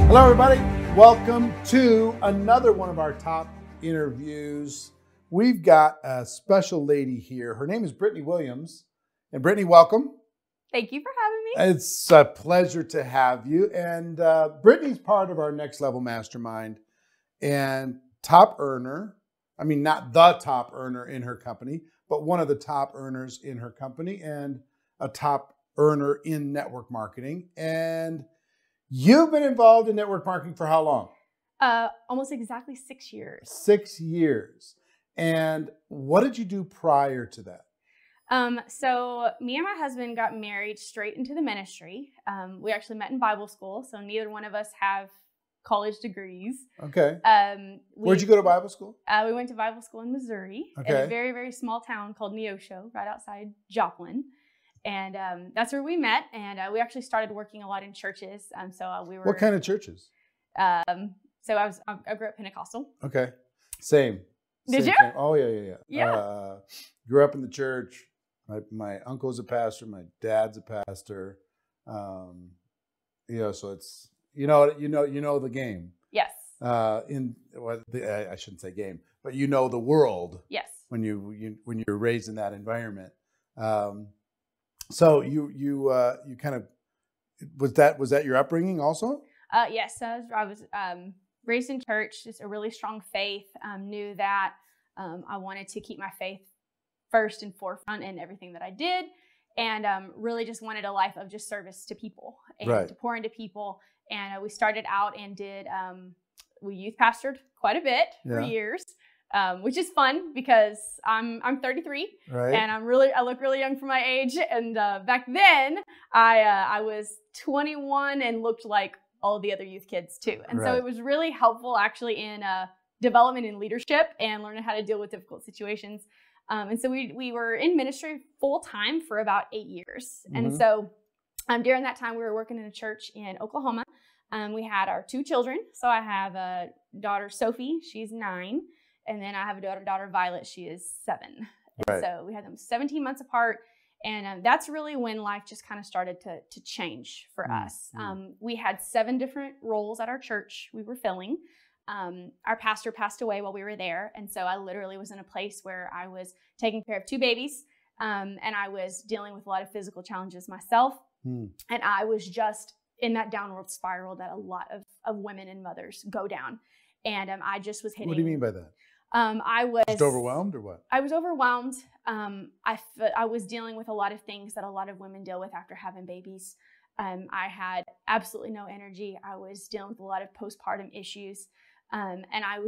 Hello, everybody. Welcome to another one of our top interviews. We've got a special lady here. Her name is Brittney Williams. And Brittney, welcome. Thank you for having me. It's a pleasure to have you. And Brittney's part of our Next Level Mastermind and top earner. I mean, not the top earner in her company, but one of the top earners in her company and a top earner in network marketing. And you've been involved in network marketing for how long? Almost exactly 6 years. 6 years. And what did you do prior to that? So me and my husband got married straight into the ministry. We actually met in Bible school, so neither one of us have college degrees. Okay. Where'd you go to Bible school? We went to Bible school in Missouri, in a very, very small town called Neosho, right outside Joplin. And that's where we met. And we actually started working a lot in churches. We were. What kind of churches? I grew up Pentecostal. Okay. Same. Did you? Same. Oh, yeah. Yeah. Grew up in the church. My uncle's a pastor. My dad's a pastor. So it's you know the game. Yes. I shouldn't say game, but you know the world. Yes. When you're raised in that environment. So you kind of was that your upbringing also? Yes. I was raised in church, just a really strong faith. Knew that I wanted to keep my faith first and forefront in everything that I did, and really just wanted a life of just service to people and to pour into people. And we started out and did we youth pastored quite a bit for years. Which is fun because I'm 33 and I look really young for my age. And back then I was 21 and looked like all the other youth kids too. And so it was really helpful actually in development in leadership and learning how to deal with difficult situations. And so we were in ministry full time for about 8 years. Mm-hmm. And so during that time we were working in a church in Oklahoma. We had our 2 children. So I have a daughter, Sophie, she's 9. And then I have a daughter, Violet. She is 7. And so we had them 17 months apart. And that's really when life just kind of started to change for us. We had 7 different roles at our church we were filling. Our pastor passed away while we were there. And so I literally was in a place where I was taking care of 2 babies. And I was dealing with a lot of physical challenges myself. And I was just in that downward spiral that a lot of women and mothers go down. And I just was hitting. What do you mean by that? I was just overwhelmed or what? I was overwhelmed. I was dealing with a lot of things that a lot of women deal with after having babies. I had absolutely no energy. I was dealing with a lot of postpartum issues. And I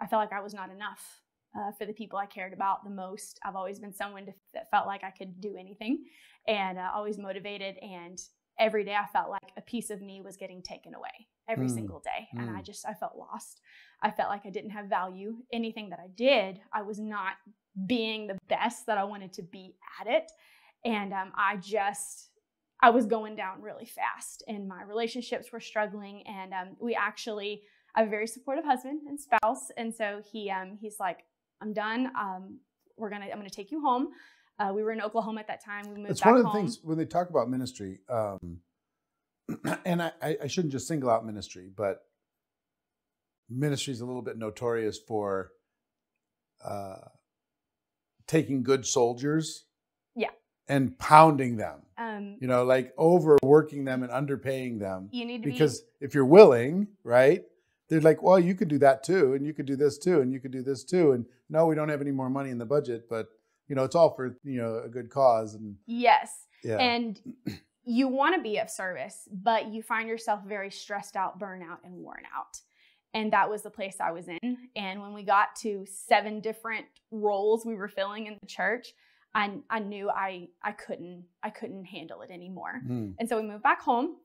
felt like I was not enough for the people I cared about the most. I've always been someone that felt like I could do anything and always motivated. And every day I felt like a piece of me was getting taken away every single day. And I felt lost. I felt like I didn't have value. Anything that I did, I was not being the best that I wanted to be at it. And I was going down really fast and my relationships were struggling. And I have a very supportive husband and spouse. And so he's like, I'm done. I'm going to take you home. We were in Oklahoma at that time. We moved back home. It's one of the things when they talk about ministry, and I shouldn't just single out ministry, but ministry is a little bit notorious for taking good soldiers and pounding them, like overworking them and underpaying them. You need to because if you're willing, right, they're like, well, you could do that too, and you could do this too, and you could do this too. And no, we don't have any more money in the budget, but it's all for, a good cause. And yes. Yeah. And you want to be of service, but you find yourself very stressed out, burnout, and worn out. And that was the place I was in. And when we got to 7 different roles we were filling in the church, I knew I couldn't handle it anymore. And so we moved back home,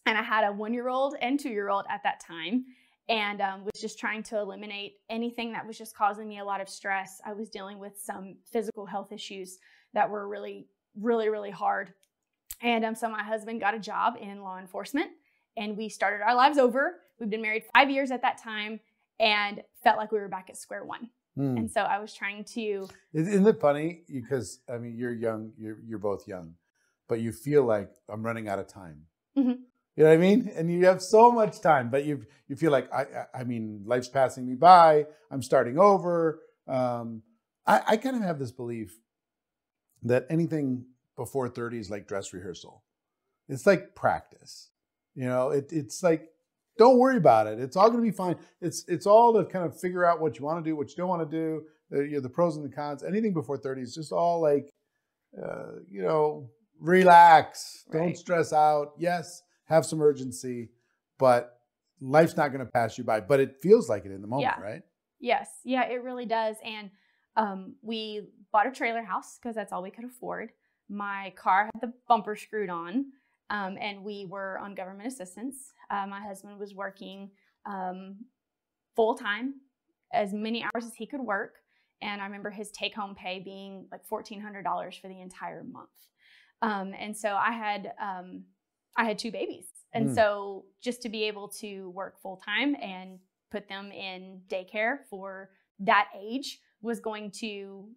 and I had a 1-year-old and 2-year-old at that time. And was just trying to eliminate anything that was just causing me a lot of stress. I was dealing with some physical health issues that were really, really, really hard. And so my husband got a job in law enforcement, and we started our lives over. We'd been married 5 years at that time and felt like we were back at square one. And so I was trying to. Isn't it funny? Because, you're young, you're both young, but you feel like I'm running out of time. You know what I mean? And you have so much time, but you feel like, I mean, life's passing me by. I'm starting over. I kind of have this belief that anything before 30 is like dress rehearsal. It's like practice. You know, it's like, don't worry about it. It's all going to be fine. It's all to kind of figure out what you want to do, what you don't want to do, the pros and the cons. Anything before 30 is just all like, relax. Right. Don't stress out. Yes, have some urgency, but life's not going to pass you by. But it feels like it in the moment, right? Yes. Yeah, it really does. And we bought a trailer house because that's all we could afford. My car had the bumper screwed on, and we were on government assistance. My husband was working full time, as many hours as he could work. And I remember his take-home pay being like $1,400 for the entire month. And so I had 2 babies. And so just to be able to work full time and put them in daycare for that age was going to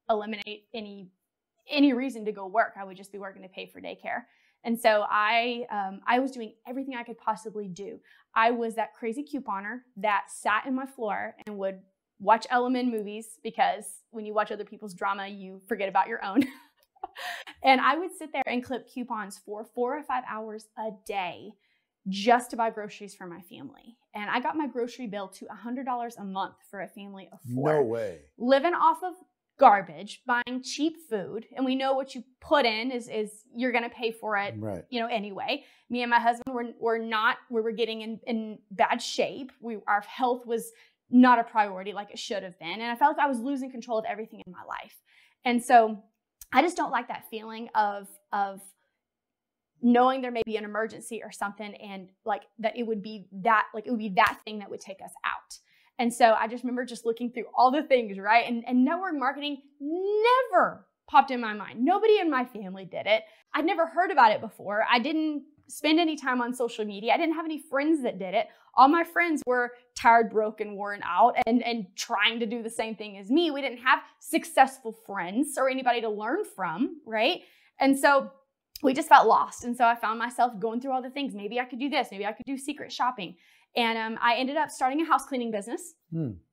eliminate any reason to go work. I would just be working to pay for daycare. And so I was doing everything I could possibly do. I was that crazy couponer that sat in my floor and would watch LMN movies, because when you watch other people's drama, you forget about your own. And I would sit there and clip coupons for 4 or 5 hours a day just to buy groceries for my family. And I got my grocery bill to $100 a month for a family of 4. No way. Living off of garbage, buying cheap food. And we know what you put in is you're going to pay for it, right, anyway. Me and my husband we were getting in bad shape. Our health was not a priority like it should have been. And I felt like I was losing control of everything in my life. And so I just don't like that feeling of knowing there may be an emergency or something, and like that it would be that thing that would take us out. And so I just remember just looking through all the things, right? And network marketing never popped in my mind. Nobody in my family did it. I'd never heard about it before. I didn't spend any time on social media. I didn't have any friends that did it. All my friends were tired, broken, worn out, and trying to do the same thing as me. We didn't have successful friends or anybody to learn from, right? And so we just felt lost. And so I found myself going through all the things. Maybe I could do this. Maybe I could do secret shopping. And I ended up starting a house cleaning business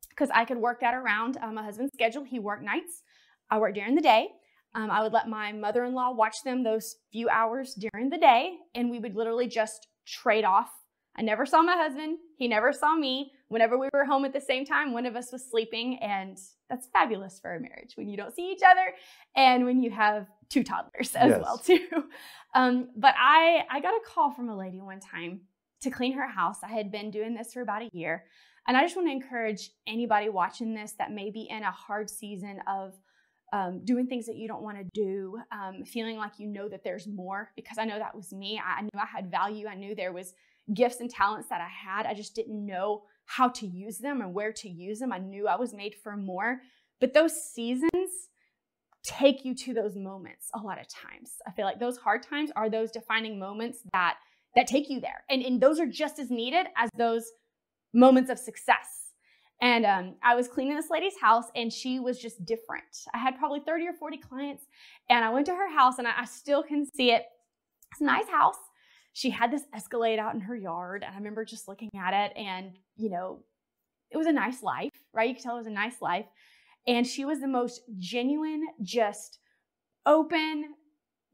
because I could work that around my husband's schedule. He worked nights. I worked during the day. I would let my mother-in-law watch them those few hours during the day, and we would literally just trade off. I never saw my husband. He never saw me. Whenever we were home at the same time, one of us was sleeping, and that's fabulous for a marriage when you don't see each other and when you have 2 toddlers as well too. But I got a call from a lady one time to clean her house. I had been doing this for about a year, and I just want to encourage anybody watching this that may be in a hard season of doing things that you don't want to do, feeling like that there's more, because I know that was me. I knew I had value. I knew there was gifts and talents that I had. I just didn't know how to use them and where to use them. I knew I was made for more. But those seasons take you to those moments a lot of times. I feel like those hard times are those defining moments that take you there. And those are just as needed as those moments of success. And I was cleaning this lady's house, and she was just different. I had probably 30 or 40 clients, and I went to her house, and I still can see it. It's a nice house. She had this Escalade out in her yard, and I remember just looking at it, and, it was a nice life, right? You could tell it was a nice life. And she was the most genuine, just open,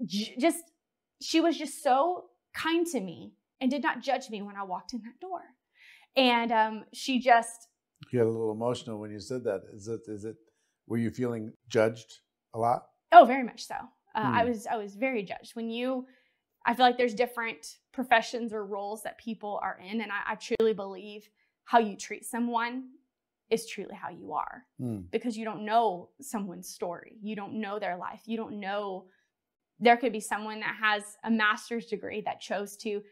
she was just so kind to me and did not judge me when I walked in that door. And she just... You got a little emotional when you said that. Is it, were you feeling judged a lot? Oh, very much so. I was very judged. I feel like there's different professions or roles that people are in. And I truly believe how you treat someone is truly how you are, because you don't know someone's story. You don't know their life. You don't know, there could be someone that has a master's degree that chose to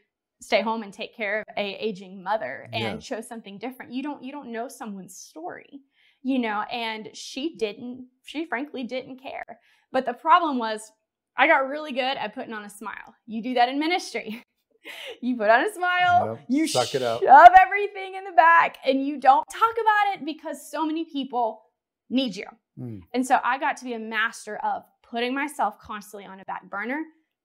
stay home and take care of a aging mother and chose something different. You don't know someone's story, and she frankly didn't care. But the problem was I got really good at putting on a smile. You do that in ministry. You put on a smile, you suck it up, shove everything in the back, and you don't talk about it because so many people need you. And so I got to be a master of putting myself constantly on a back burner,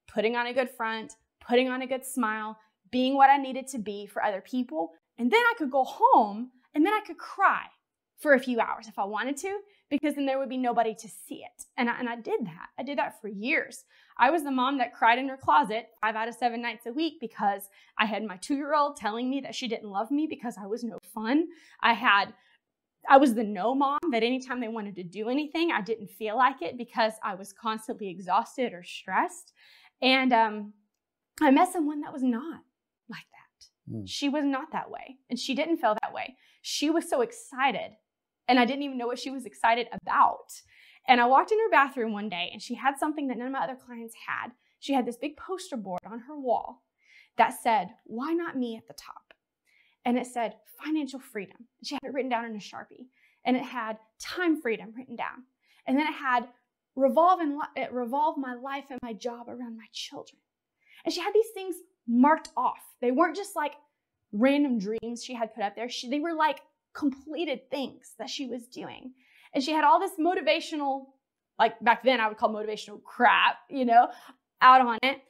putting on a good front, putting on a good smile, being what I needed to be for other people. And then I could go home and then I could cry for a few hours if I wanted to, because then there would be nobody to see it. And I did that. I did that for years. I was the mom that cried in her closet 5 out of 7 nights a week because I had my 2-year-old telling me that she didn't love me because I was no fun. I was the no mom that anytime they wanted to do anything, I didn't feel like it because I was constantly exhausted or stressed. And I met someone that was not like that. She was not that way, and she didn't feel that way. She was so excited, and I didn't even know what she was excited about. And I walked in her bathroom one day, and she had something that none of my other clients had. She had this big poster board on her wall that said, "Why not me?" at the top. And it said financial freedom. She had it written down in a Sharpie. And it had time freedom written down. And then it had revolve my life and my job around my children. And she had these things marked off. They weren't just like random dreams she had put up there. They were like completed things that she was doing. And she had all this motivational, like back then I would call motivational crap, out on it.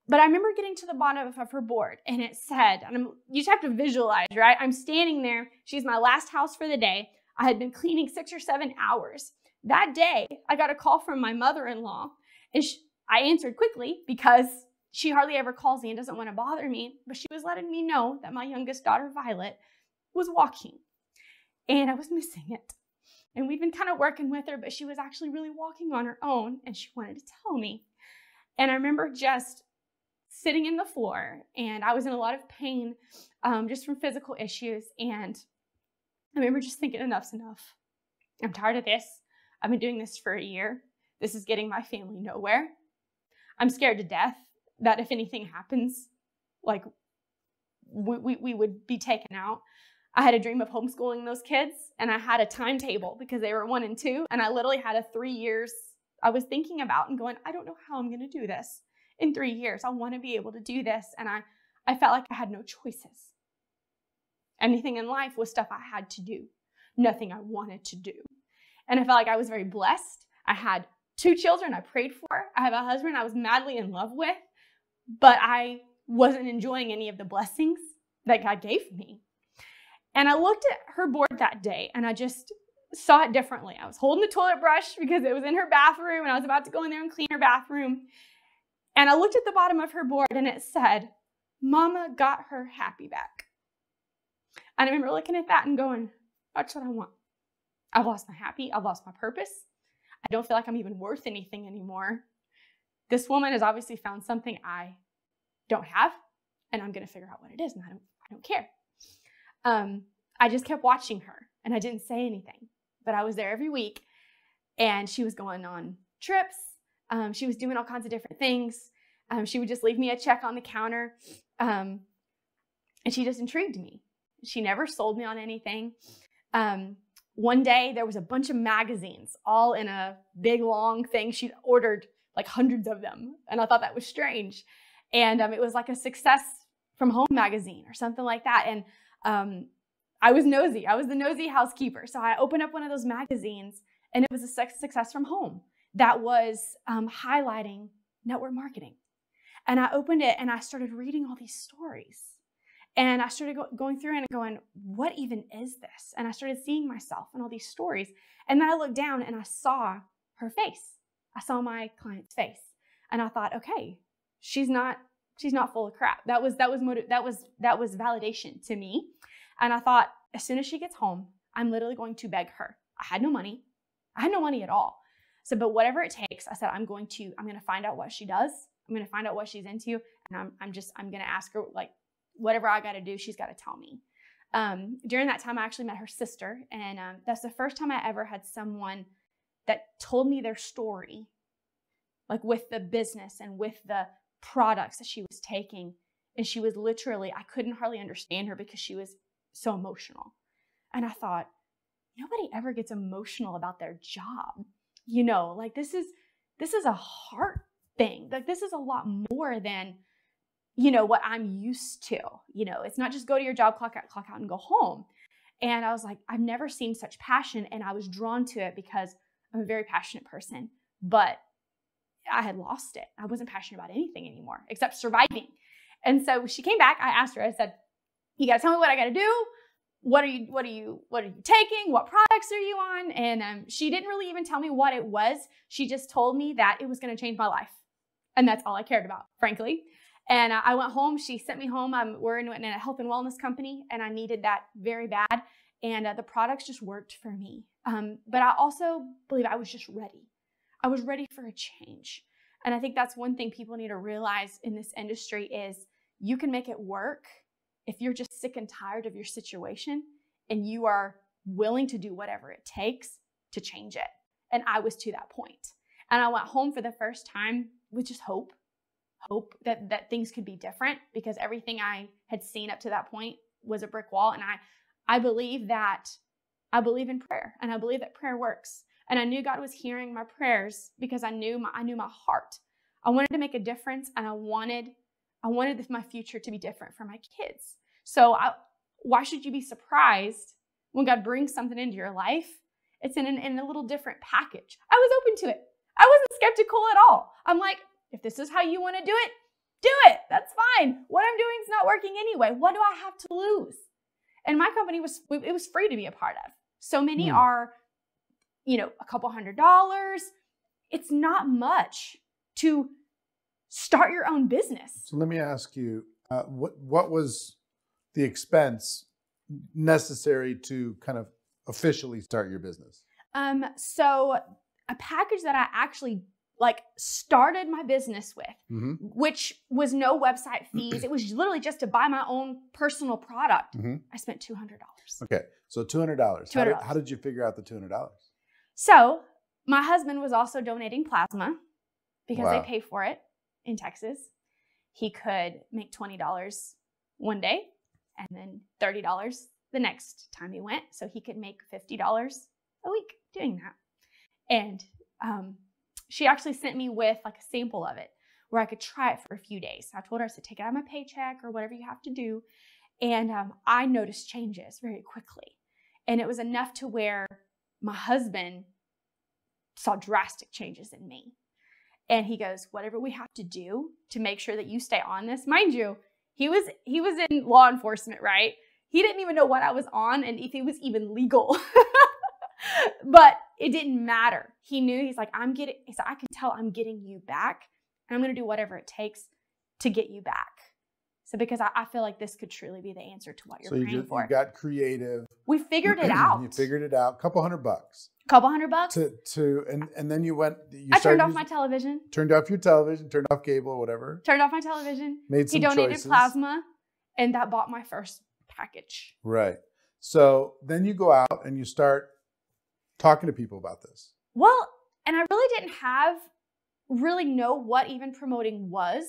But I remember getting to the bottom of her board, and it said, and you just have to visualize, right? I'm standing there. She's my last house for the day. I had been cleaning 6 or 7 hours. That day, I got a call from my mother-in-law, and I answered quickly because she hardly ever calls me and doesn't want to bother me, but she was letting me know that my youngest daughter, Violet, was walking, and I was missing it. And we'd been kind of working with her, but she was actually really walking on her own, and she wanted to tell me. And I remember just sitting in the floor, and I was in a lot of pain just from physical issues. And I remember just thinking, enough's enough. I'm tired of this. I've been doing this for a year. This is getting my family nowhere. I'm scared to death that if anything happens, like we would be taken out. I had a dream of homeschooling those kids, and I had a timetable because they were 1 and 2. And I literally had a 3 years I was thinking about and going, I don't know how I'm going to do this. In 3 years, I want to be able to do this. And I felt like I had no choices. Anything in life was stuff I had to do, nothing I wanted to do. And I felt like I was very blessed. I had 2 children I prayed for. I have a husband I was madly in love with, but I wasn't enjoying any of the blessings that God gave me. And I looked at her board that day, and I just saw it differently. I was holding the toilet brush because it was in her bathroom, and I was about to go in there and clean her bathroom. And I looked at the bottom of her board, and it said, Mama got her happy back. And I remember looking at that and going, that's what I want. I've lost my happy. I've lost my purpose. I don't feel like I'm even worth anything anymore. This woman has obviously found something I don't have, and I'm going to figure out what it is, and I don't care. I just kept watching her, and I didn't say anything, but I was there every week, and she was going on trips. She was doing all kinds of different things. She would just leave me a check on the counter, and she just intrigued me. She never sold me on anything. One day, there was a bunch of magazines all in a big, long thing. She'd ordered like hundreds of them, and I thought that was strange. And it was like a Success from Home magazine or something like that. And I was nosy. I was the nosy housekeeper. So I opened up one of those magazines, and it was a Success from Home that was highlighting network marketing. And I opened it, and I started reading all these stories. And I started going through and going, what even is this? And I started seeing myself in all these stories. And then I looked down, and I saw her face. I saw my client's face. And I thought, okay, she's not full of crap. That was validation to me. And I thought, as soon as she gets home, I'm literally going to beg her. I had no money. I had no money at all. So, but whatever it takes, I said, I'm going to find out what she does. I'm going to find out what she's into. And I'm going to ask her, like, whatever I got to do, she's got to tell me. During that time, I actually met her sister. And that's the first time I ever had someone that told me their story, like with the business and with the products that she was taking. And she was literally, I couldn't hardly understand her because she was so emotional. And I thought, nobody ever gets emotional about their job. Like this is a heart thing. Like this is a lot more than, what I'm used to. It's not just go to your job, clock out and go home. And I was like, I've never seen such passion. And I was drawn to it because I'm a very passionate person, but I had lost it. I wasn't passionate about anything anymore except surviving. And so she came back. I asked her, I said, you got to tell me what I got to do. What are you taking? What products are you on? And she didn't really even tell me what it was. She just told me that it was going to change my life. And that's all I cared about, frankly. And I went home. She sent me home. We're in a health and wellness company, and I needed that very bad. And the products just worked for me. But I also believe I was just ready. I was ready for a change. And I think that's one thing people need to realize in this industry is you can make it work if you're just sick and tired of your situation and you are willing to do whatever it takes to change it. And I was to that point. And I went home for the first time with just hope that things could be different, because everything I had seen up to that point was a brick wall. And I believe in prayer, and I believe that prayer works. And I knew God was hearing my prayers because I knew my heart. I wanted to make a difference, and I wanted my future to be different for my kids. So why should you be surprised when God brings something into your life? It's in a little different package. I was open to it. I wasn't skeptical at all. I'm like, if this is how you want to do it, do it. That's fine. What I'm doing is not working anyway. What do I have to lose? And my company was free to be a part of. So many are, a couple $100. It's not much to start your own business. So let me ask you, what was the expense necessary to kind of officially start your business? So a package that I actually started my business with, which was no website fees. It was literally just to buy my own personal product. I spent $200. Okay. So $200. How did you figure out the $200? So my husband was also donating plasma because they pay for it in Texas. He could make $20 one day and then $30 the next time he went. So he could make $50 a week doing that. And, she actually sent me with a sample of it where I could try it for a few days. So I told her, I said, take it out of my paycheck or whatever you have to do. And I noticed changes very quickly. And it was enough to where my husband saw drastic changes in me. And he goes, whatever we have to do to make sure that you stay on this. Mind you, he was in law enforcement, right? He didn't even know what I was on and if it was even legal. But it didn't matter. He knew, he said, I can tell I'm getting you back, and I'm going to do whatever it takes to get you back. So because I feel like this could truly be the answer to what you're praying for. You got creative. We figured it out. You figured it out. Couple $100. Couple $100. And then you went. I turned off my television. Turned off your television. Turned off cable, whatever. Turned off my television. Made some choices. He donated plasma, and that bought my first package. Right. So then you go out and you start talking to people about this. Well, and I really didn't know what even promoting was.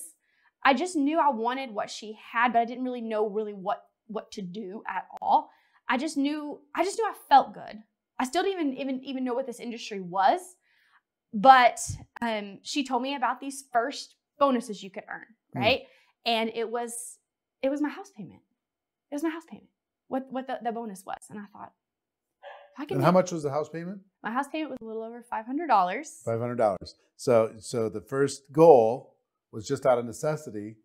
I just knew I wanted what she had, but I didn't really know what to do at all. I just knew I felt good. I still didn't even know what this industry was, but she told me about these first bonuses you could earn, right? And it was my house payment. It was my house payment. What the bonus was, and I thought, and how much was the house payment? My house payment was a little over $500. $500. So the first goal was just out of necessity,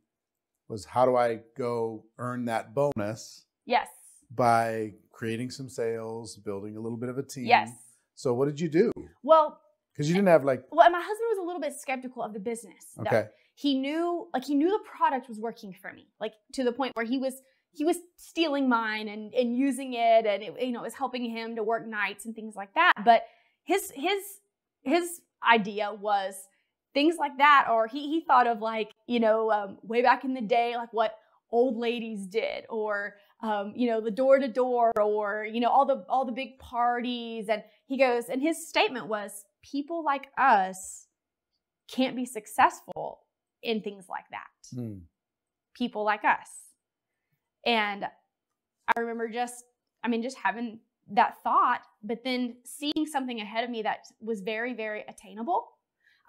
was how do I go earn that bonus? Yes. By creating some sales, building a little bit of a team. Yes. So what did you do? Well, because you didn't have Well, my husband was a little bit skeptical of the business. Okay. Though. He knew the product was working for me, to the point where he was stealing mine and using it, and it was helping him to work nights and things like that. But his idea was things like that, or he thought of way back in the day, what old ladies did, or the door to door, or all the big parties. And he goes, and his statement was, people like us can't be successful in things like that. People like us. And I remember just having that thought, but then seeing something ahead of me that was very, very attainable.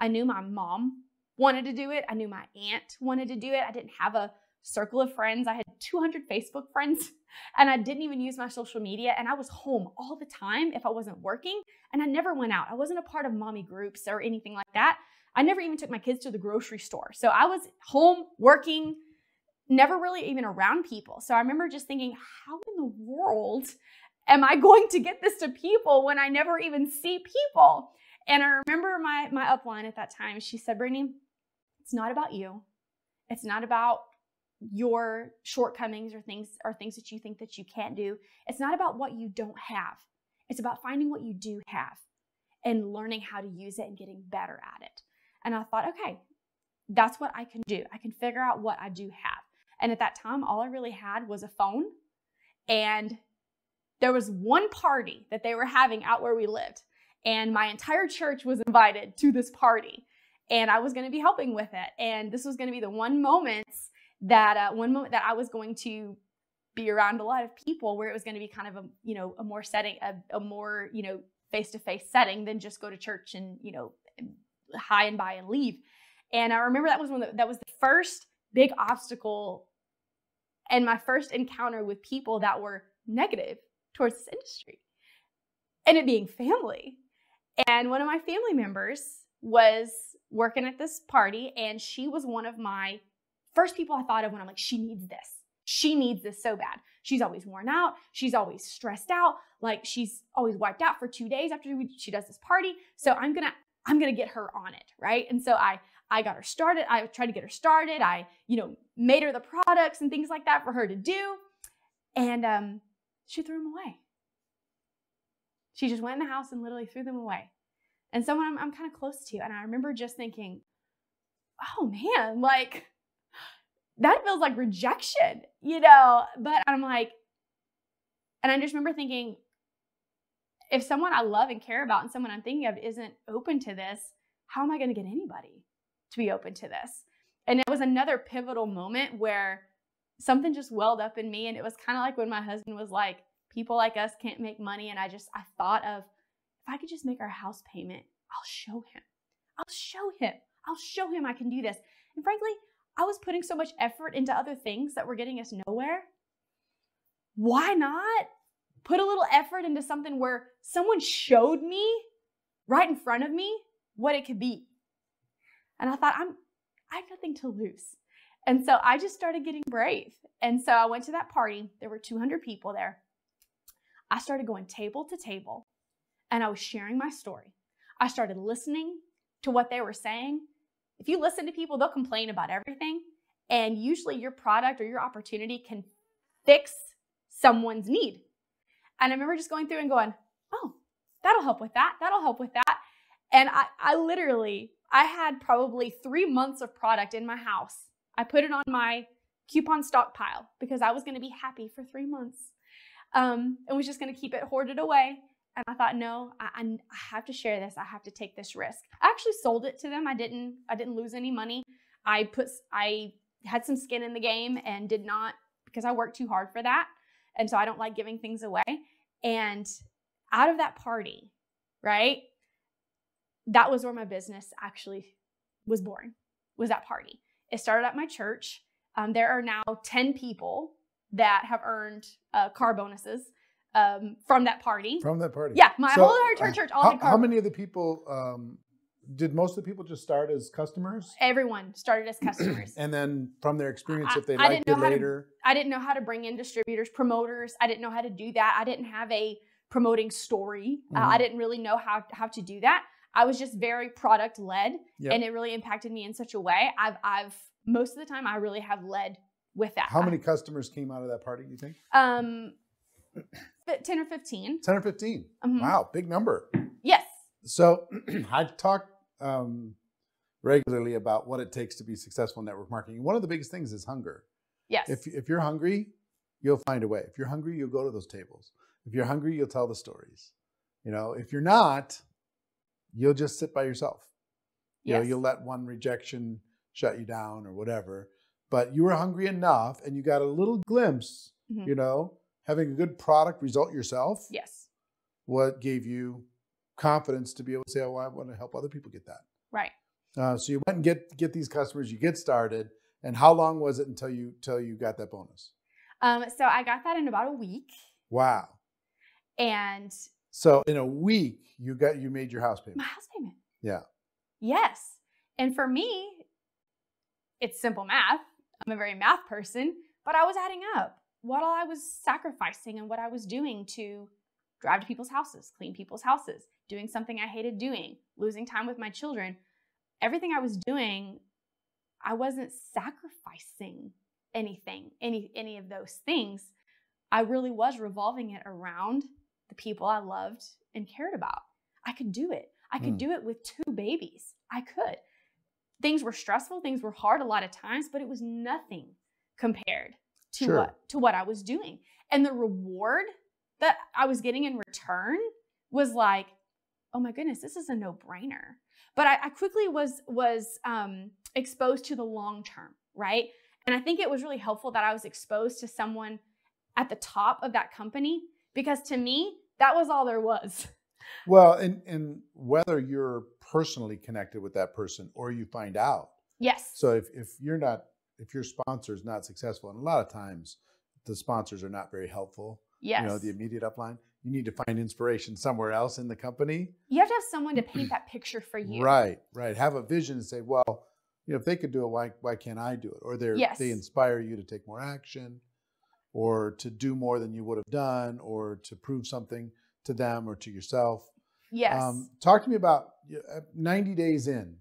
I knew my mom wanted to do it. I knew my aunt wanted to do it. I didn't have a circle of friends. I had 200 Facebook friends, and I didn't even use my social media. And I was home all the time if I wasn't working, and I never went out. I wasn't a part of mommy groups or anything like that. I never even took my kids to the grocery store. So I was home working, never really even around people. So I remember just thinking, how in the world am I going to get this to people when I never even see people? And I remember my upline at that time, she said, Brittney, it's not about you. It's not about your shortcomings or things that you think that you can't do. It's not about what you don't have. It's about finding what you do have and learning how to use it and getting better at it. And I thought, okay, that's what I can do. I can figure out what I do have. And at that time, all I really had was a phone. And there was one party that they were having out where we lived. And my entire church was invited to this party. And I was going to be helping with it. And this was going to be the one moment that I was going to be around a lot of people where it was going to be kind of a more face-to-face setting than just go to church and, hi and bye and leave. And I remember that was the first big obstacle and my first encounter with people that were negative towards this industry, and it being family. And one of my family members was working at this party, and she was one of my first people I thought of when I'm like, she needs this. She needs this so bad. She's always worn out. She's always stressed out. Like she's always wiped out for 2 days after she does this party. So I'm gonna get her on it, right? And so I got her started. I tried to get her started. I, made her the products and things like that for her to do. And she threw them away. She just went in the house and literally threw them away. And someone I'm kind of close to. And I remember just thinking, oh man, like that feels like rejection, but I'm like, and I just remember thinking, if someone I love and care about and someone I'm thinking of isn't open to this, how am I going to get anybody to be open to this? And it was another pivotal moment where something just welled up in me. And it was kind of like when my husband was like, people like us can't make money. And I thought of, if I could just make our house payment, I'll show him I can do this. And frankly, I was putting so much effort into other things that were getting us nowhere. Why not put a little effort into something where someone showed me right in front of me what it could be? And I thought, I have nothing to lose. And so I just started getting brave. And so I went to that party. There were 200 people there. I started going table to table, and I was sharing my story. I started listening to what they were saying. If you listen to people, they'll complain about everything. And usually your product or your opportunity can fix someone's need. And I remember just going through and going, oh, that'll help with that. That'll help with that. And I had probably 3 months of product in my house. I put it on my coupon stockpile because I was going to be happy for 3 months. And was just going to keep it hoarded away. And I thought, no, I have to share this. I have to take this risk. I actually sold it to them. I didn't lose any money. I had some skin in the game and did not, because I worked too hard for that. And so I don't like giving things away. And out of that party, right, that was where my business actually was born, was that party. It started at my church. There are now 10 people that have earned car bonuses from that party. From that party. Yeah, my whole entire church all had car. How many of the people, did most of the people just start as customers? Everyone started as customers. And then from their experience, if they liked it later? I didn't know how to bring in distributors, promoters. I didn't know how to do that. I didn't have a promoting story. I didn't really know how to do that. I was just very product led, and it really impacted me in such a way. I've most of the time I really have led with that. How many customers came out of that party, you think? 10 or 15. 10 or 15. Mm-hmm. Wow, big number. Yes. So I talk regularly about what it takes to be successful in network marketing. One of the biggest things is hunger. Yes. If you're hungry, you'll find a way. If you're hungry, you'll go to those tables. If you're hungry, you'll tell the stories. If you're not, you'll just sit by yourself. You'll let one rejection shut you down or whatever. But you were hungry enough, and you got a little glimpse, having a good product result yourself. Yes. What gave you confidence to be able to say, oh, I want to help other people get that. Right. So you went and get these customers, you get started. And how long was it until you got that bonus? So I got that in about a week. Wow. And so in a week, you made your house payment. My house payment. Yeah. Yes. And for me, it's simple math. I'm a very math person, but I was adding up what all I was sacrificing and what I was doing to drive to people's houses, clean people's houses, doing something I hated doing, losing time with my children. Everything I was doing, I wasn't sacrificing anything, any of those things. I really was revolving it around the people I loved and cared about. I could do it. I could do it with 2 babies. I could. Things were stressful. Things were hard a lot of times, but it was nothing compared to what I was doing. And the reward that I was getting in return was like, oh my goodness, this is a no-brainer. But I quickly was exposed to the long term, right? And I think it was really helpful that I was exposed to someone at the top of that company, because to me, that was all there was. Well, and whether you're personally connected with that person or you find out. Yes. So if your sponsor is not successful, and a lot of times the sponsors are not very helpful. Yes. You know, the immediate upline, you need to find inspiration somewhere else in the company. You have to have someone to paint that picture for you. Right. Have a vision and say, well, you know, if they could do it, why can't I do it? Or they inspire you to take more action, or to do more than you would have done, or to prove something to them or to yourself. Yes. Talk to me about 90 days in.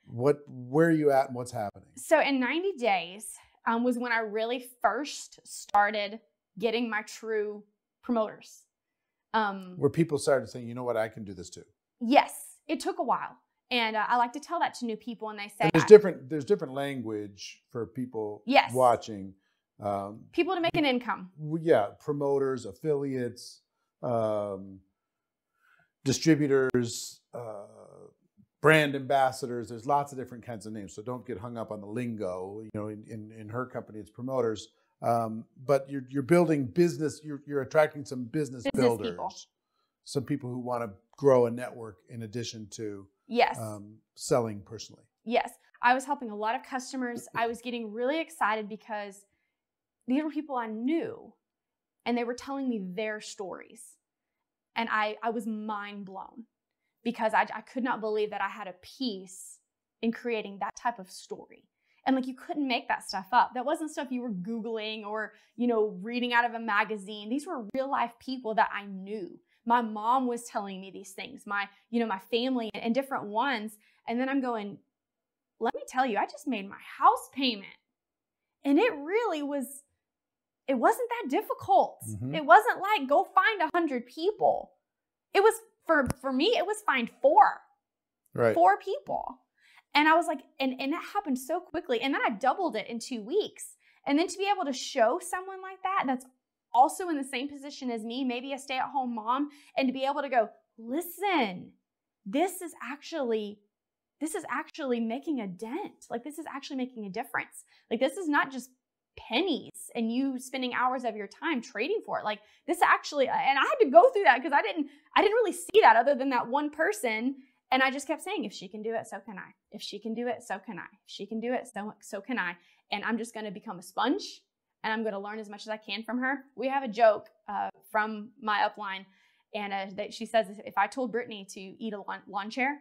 Where are you at and what's happening? So in 90 days was when I really first started getting my true promoters. Where people started saying, you know what, I can do this too. Yes, it took a while. And I like to tell that to new people, and they say, and there's different language for people watching. People to make an income. Yeah, promoters, affiliates, distributors, brand ambassadors. There's lots of different kinds of names, so don't get hung up on the lingo. You know, in her company, it's promoters. But you're building business. You're attracting some business builders, people. Some people who want to grow a network in addition to selling personally. Yes, I was helping a lot of customers. I was getting really excited because these were people I knew, and they were telling me their stories. And I was mind blown, because I could not believe that I had a piece in creating that type of story. And like, you couldn't make that stuff up. That wasn't stuff you were Googling or, you know, reading out of a magazine. These were real life people that I knew. My mom was telling me these things, my family and different ones. And then I'm going, let me tell you, I just made my house payment. And it wasn't that difficult. Mm-hmm. It wasn't like, go find 100 people. It was, for me, it was find 4. Right. 4 people. And I was like, and that happened so quickly. And then I doubled it in 2 weeks. And then to be able to show someone like that, that's also in the same position as me, maybe a stay-at-home mom, and to be able to go, listen, this is actually making a dent. Like, this is actually making a difference. Like, this is not just pennies and you spending hours of your time trading for it. Like, this actually, and I had to go through that because I didn't really see that other than that one person. And I just kept saying, if she can do it, so can I. If she can do it, so can I. If she can do it, so can I. And I'm just going to become a sponge, and I'm going to learn as much as I can from her. We have a joke from my upline, and that she says, if I told Brittney to eat a lawn chair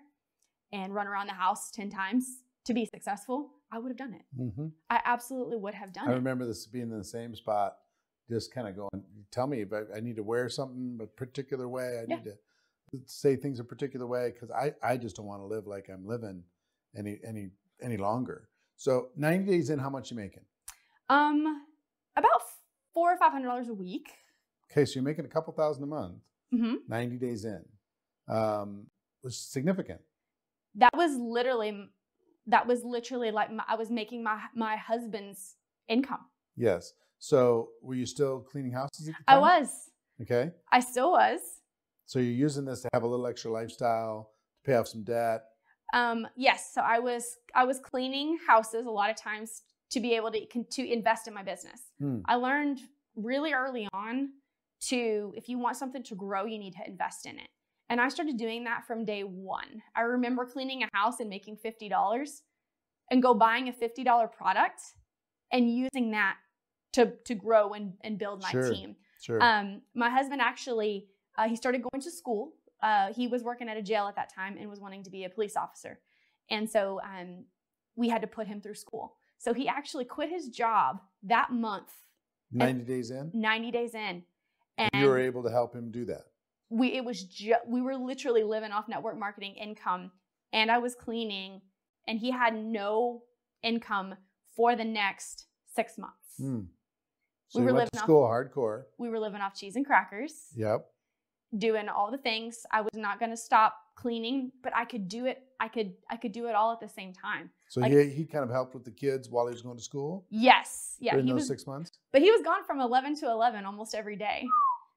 and run around the house 10 times to be successful, I would have done it. Mm-hmm. I absolutely would have done it. I remember this being in the same spot, just kind of going, tell me if I need to wear something a particular way. I need to say things a particular way, because I just don't want to live like I'm living any longer. So 90 days in, how much you making? About $400 or $500 a week. Okay, so you're making a couple thousand a month. Mm-hmm. 90 days in, was significant. That was literally like I was making my husband's income. Yes. So were you still cleaning houses at the time? I was. Okay. I still was. So you're using this to have a little extra lifestyle, to pay off some debt. Yes. So I was cleaning houses a lot of times to be able to invest in my business. I learned really early on if you want something to grow, you need to invest in it. And I started doing that from day one. I remember cleaning a house and making $50 and go buying a $50 product and using that to grow and build my team. Sure. My husband actually, he started going to school. He was working at a jail at that time and was wanting to be a police officer. And so we had to put him through school. So he actually quit his job that month. 90 days in? 90 days in. And you were able to help him do that? We were literally living off network marketing income, and I was cleaning, and he had no income for the next 6 months. So we went to school hardcore. We were living off cheese and crackers. Yep. Doing all the things. I was not going to stop cleaning, but I could do it. I could do it all at the same time. So he kind of helped with the kids while he was going to school? Yes. Yeah. During those 6 months? But he was gone from 11 to 11 almost every day.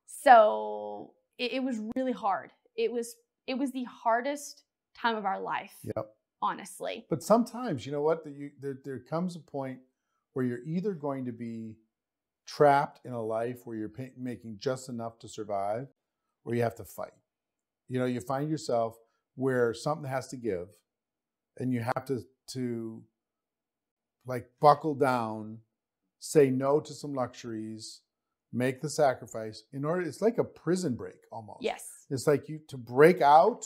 So it was really hard. It was the hardest time of our life. Yep. Honestly. But sometimes, you know what? There comes a point where you're either going to be trapped in a life where you're making just enough to survive, or you have to fight. You know, you find yourself where something has to give, and you have to like buckle down, say no to some luxuries, make the sacrifice in order. It's like a prison break almost. Yes. It's like to break out,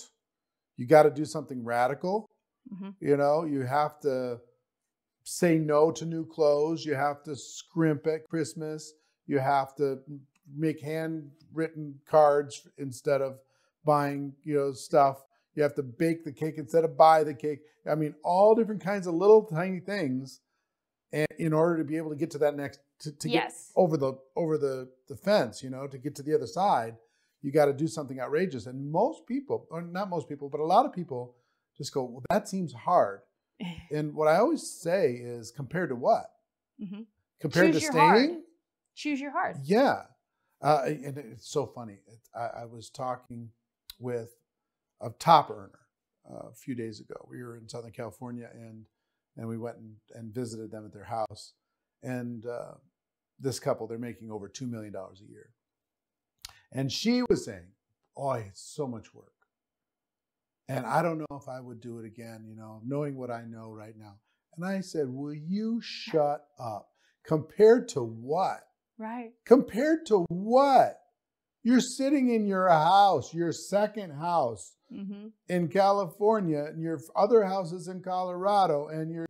you got to do something radical. Mm-hmm. You know, you have to say no to new clothes. You have to scrimp at Christmas. You have to make handwritten cards instead of buying, stuff. You have to bake the cake instead of buy the cake. I mean, all different kinds of little tiny things, and in order to be able to get to that next, to get over the fence, to get to the other side, you got to do something outrageous. And most people, or not most people, but a lot of people just go, well, that seems hard. And what I always say is, compared to what? Mm-hmm. Compared to staying? Choose your heart. Yeah. And it's so funny. I was talking with a top earner a few days ago. We were in Southern California, and we went and visited them at their house. And this couple, they're making over $2 million a year. And she was saying, oh, it's so much work. And I don't know if I would do it again, knowing what I know right now. And I said, will you shut up? Compared to what? Right. Compared to what? You're sitting in your house, your second house in California, and your other house is in Colorado, and you're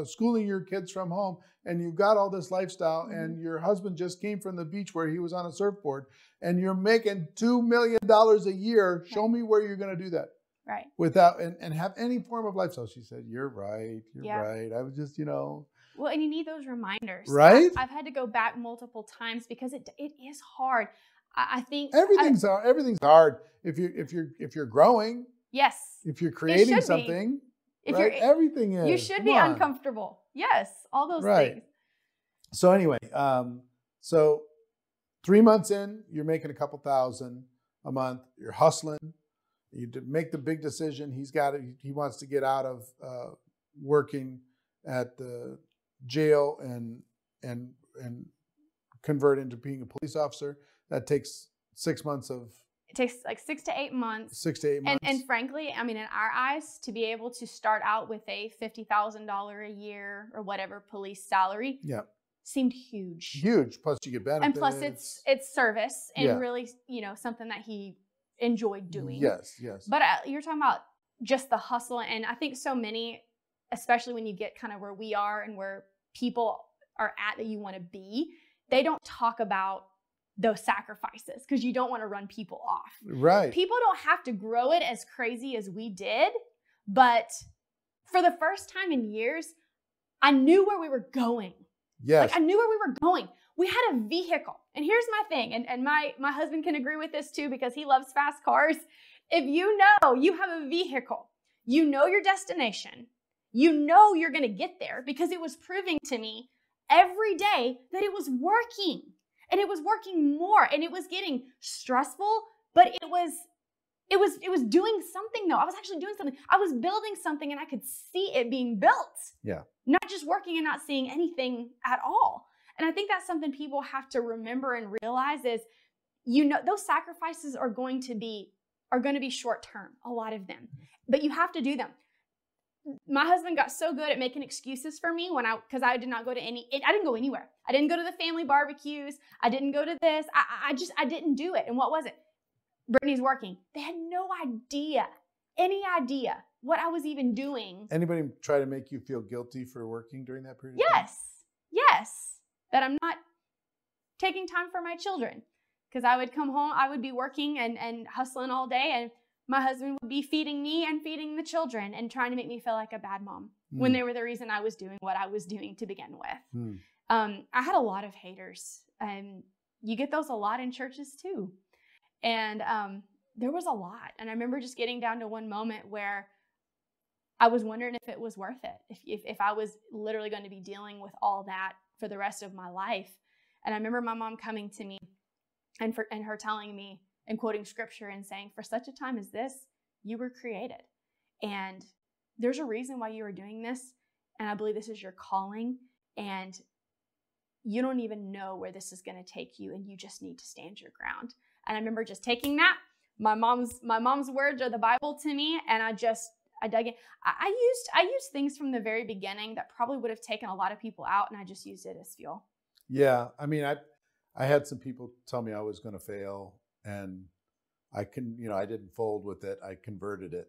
schooling your kids from home, and you've got all this lifestyle, and your husband just came from the beach where he was on a surfboard, and you're making $2 million a year. Show me where you're going to do that. Right. Without, and have any form of lifestyle. She said, you're right. You're right. I was just, Well, and you need those reminders. Right? I've had to go back multiple times because it is hard. I think everything's hard if you're growing. Yes. If you're creating something, right? Everything is. You should be uncomfortable. Yes, all those things. So anyway, so 3 months in, you're making a couple thousand a month. You're hustling. You make the big decision. He wants to get out of working at the jail and convert into being a police officer. That takes 6 months of. It takes like 6 to 8 months. 6 to 8 months. And frankly, I mean, in our eyes, to be able to start out with a $50,000 a year or whatever police salary, seemed huge. Huge. Plus you get benefits. And plus it's service and really, something that he enjoyed doing. Yes, yes. But you're talking about just the hustle, and I think so many, especially when you get kind of where we are and where people are at that you want to be, they don't talk about those sacrifices because you don't want to run people off. Right. People don't have to grow it as crazy as we did, but for the first time in years, I knew where we were going. Yes. Like I knew where we were going. We had a vehicle. And here's my thing, and my husband can agree with this too because he loves fast cars. If you know you have a vehicle, you know your destination, you know you're going to get there because it was proving to me every day that it was working. And it was working more, and it was getting stressful, but it was doing something though. I was actually doing something. I was building something and I could see it being built. Yeah. Not just working and not seeing anything at all. And I think that's something people have to remember and realize is, those sacrifices are going to be short term, a lot of them, but you have to do them. My husband got so good at making excuses for me because I did not go to I didn't go anywhere. I didn't go to the family barbecues. I didn't go to this. I didn't do it. And what was it? Brittney's working. They had no idea, any idea what I was even doing. Anybody try to make you feel guilty for working during that period of time? Yes. That I'm not taking time for my children. Because I would come home, I would be working and hustling all day, and my husband would be feeding me and feeding the children and trying to make me feel like a bad mom when they were the reason I was doing what I was doing to begin with. I had a lot of haters, and you get those a lot in churches too. And there was a lot. And I remember just getting down to one moment where I was wondering if it was worth it, if I was literally going to be dealing with all that for the rest of my life. And I remember my mom coming to me and her telling me and quoting scripture and saying, for such a time as this, you were created. And there's a reason why you are doing this. And I believe this is your calling. And you don't even know where this is going to take you. And you just need to stand your ground. And I remember just taking that. My mom's words are the Bible to me. And I dug in. I used things from the very beginning that probably would have taken a lot of people out. And I just used it as fuel. Yeah. I mean, I had some people tell me I was going to fail, and I didn't fold with it. I converted it.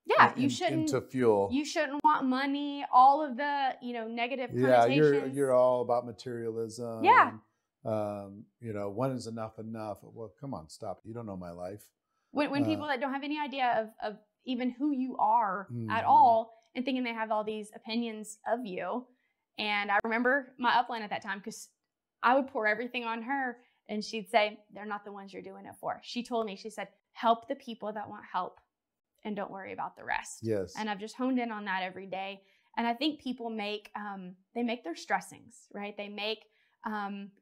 Yeah, you shouldn't into fuel. You shouldn't want money. All of the negative connotations. Yeah, you're all about materialism. Yeah. When is enough? Well, come on, stop. You don't know my life. When people that don't have any idea of even who you are at all, and thinking they have all these opinions of you. And I remember my upline at that time, because I would pour everything on her, and she'd say, they're not the ones you're doing it for. She told me, she said, help the people that want help and don't worry about the rest. Yes. And I've just honed in on that every day. And I think people make their stressings, right? They make,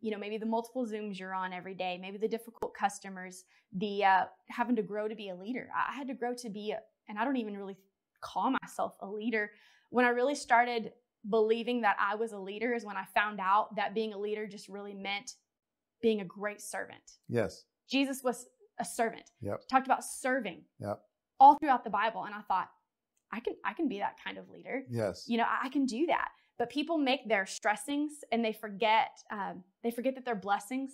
maybe the multiple Zooms you're on every day, maybe the difficult customers, the having to grow to be a leader. I had to grow to be, and I don't even really call myself a leader. When I really started believing that I was a leader is when I found out that being a leader just really meant being a great servant. Yes. Jesus was a servant. Yep. Talked about serving. Yep. All throughout the Bible. And I thought, I can be that kind of leader. Yes. I can do that. But people make their stressings and they forget that their blessings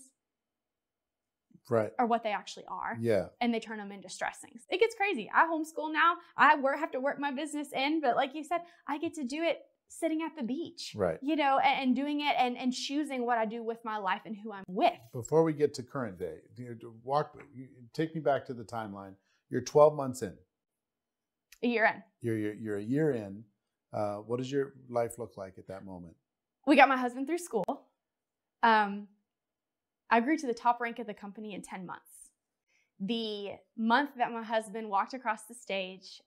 right. are what they actually are. Yeah. And they turn them into stressings. It gets crazy. I homeschool now. I have to work my business in, but like you said, I get to do it sitting at the beach, right? And doing it and choosing what I do with my life and who I'm with. Before we get to current day, take me back to the timeline. You're 12 months in. A year in. You're a year in. What does your life look like at that moment? We got my husband through school. I grew to the top rank of the company in 10 months. The month that my husband walked across the stage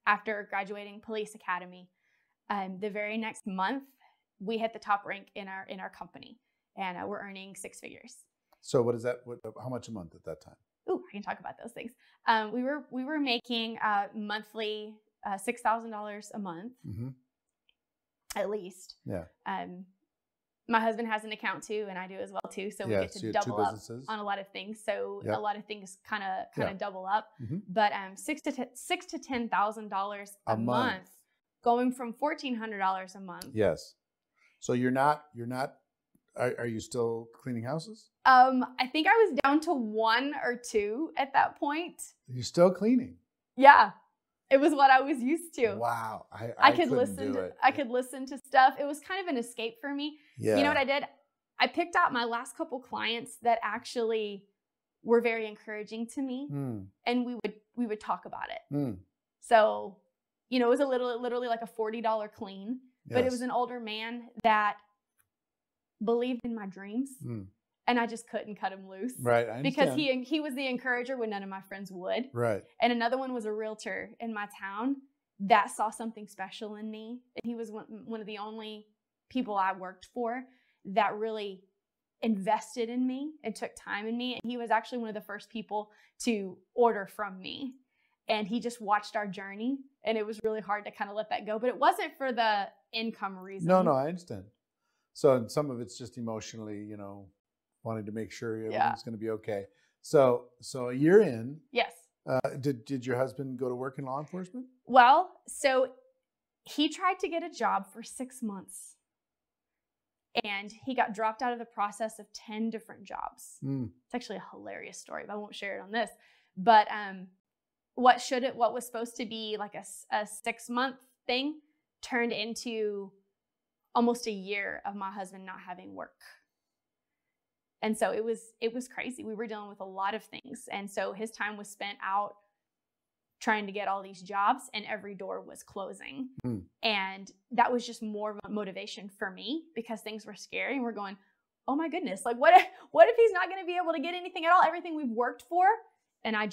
after graduating police academy, the very next month, we hit the top rank in our company, and we're earning six figures. So what is that? How much a month at that time? Ooh, I can talk about those things. We were making monthly $6,000 a month, at least. Yeah. My husband has an account too, and I do as well too. So we get to double up on a lot of things. So a lot of things kind of double up. But $6,000 to $10,000 a month. Going from $1,400 a month. Yes. So you're not, are you still cleaning houses? I think I was down to one or two at that point. You're still cleaning? Yeah. It was what I was used to. Wow. I could listen to it. I could listen to stuff. It was kind of an escape for me. Yeah. You know what I did? I picked out my last couple clients that actually were very encouraging to me. And we would talk about it. So it was literally like a $40 clean, but it was an older man that believed in my dreams, and I just couldn't cut him loose, right? I understand. Because he was the encourager when none of my friends would, right? And another one was a realtor in my town that saw something special in me, and he was one of the only people I worked for that really invested in me and took time in me, and he was actually one of the first people to order from me. And he just watched our journey, and it was really hard to kind of let that go. But it wasn't for the income reason. No, I understand. So some of it's just emotionally, wanting to make sure everything's going to be okay. So a year in. Yes. Did your husband go to work in law enforcement? Well, so he tried to get a job for 6 months, and he got dropped out of the process of 10 different jobs. It's actually a hilarious story, but I won't share it on this. But what was supposed to be like a 6-month thing turned into almost a year of my husband not having work. And so it was crazy. We were dealing with a lot of things. And so his time was spent out trying to get all these jobs, and every door was closing. And that was just more of a motivation for me because things were scary, and we're going, oh my goodness, like what if he's not going to be able to get anything at all, everything we've worked for? And I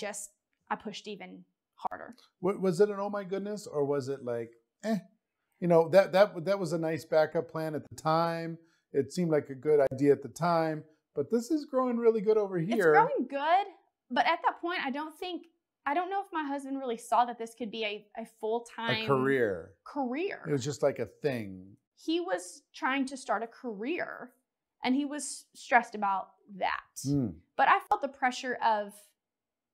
pushed even harder. Was it an oh my goodness, or was it like, that was a nice backup plan at the time. It seemed like a good idea at the time, but this is growing really good over here. It's growing good, but at that point, I don't know if my husband really saw that this could be a full-time career. It was just like a thing. He was trying to start a career, and he was stressed about that. But I felt the pressure of,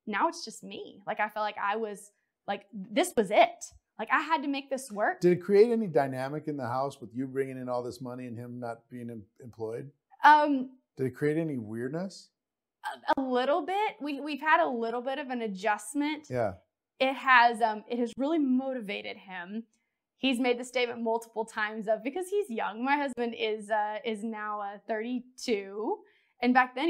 now it's just me. Like, I felt like I was, like, this was it. Like, I had to make this work. Did it create any dynamic in the house with you bringing in all this money and him not being employed? Did it create any weirdness? A little bit. We've had a little bit of an adjustment. Yeah. It has really motivated him. He's made the statement multiple times because he's young. My husband is now 32, and back then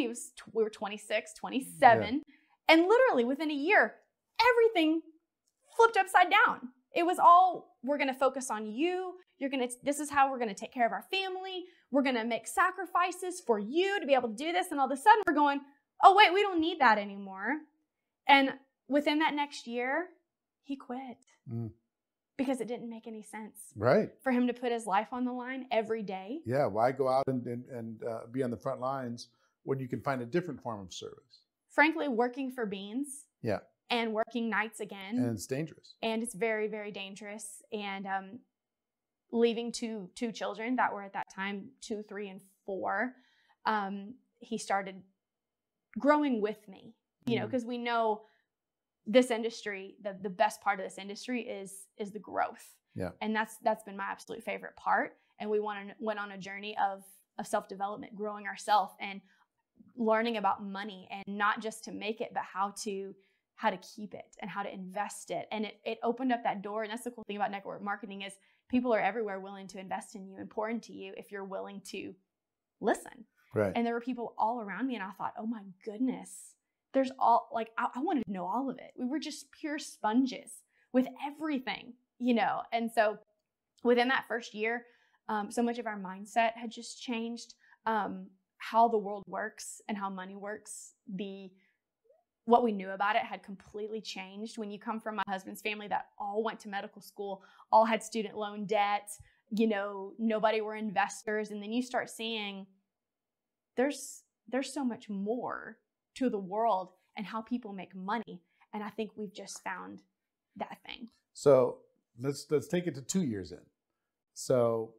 we were 26, 27, and literally within a year, everything flipped upside down. It was all, we're going to focus on you. This is how we're going to take care of our family. We're going to make sacrifices for you to be able to do this. And all of a sudden we're going, oh wait, we don't need that anymore. And within that next year, he quit. Because it didn't make any sense. Right. For him to put his life on the line every day. Yeah, why go out and be on the front lines when you can find a different form of service? Frankly, working for beans. Yeah. And working nights again. And it's dangerous. And it's very, very dangerous. And leaving two children that were at that time 2, 3, and 4, he started growing with me. You know, because we know this industry, the best part of this industry is the growth. Yeah. And that's been my absolute favorite part. And we went on a journey of self-development, growing ourselves and learning about money, and not just to make it, but how to keep it and how to invest it. And it opened up that door. And that's the cool thing about network marketing is people are everywhere willing to invest in you and pour into you if you're willing to listen. Right. And there were people all around me, and I thought, oh my goodness, there's all, like, I wanted to know all of it. We were just pure sponges with everything, you know? And so within that first year, so much of our mindset had just changed, how the world works and how money works. What we knew about it had completely changed. When you come from my husband's family that all went to medical school, all had student loan debt, you know, nobody were investors. And then you start seeing there's so much more to the world and how people make money. And I think we've just found that thing. So let's take it to 2 years in. So,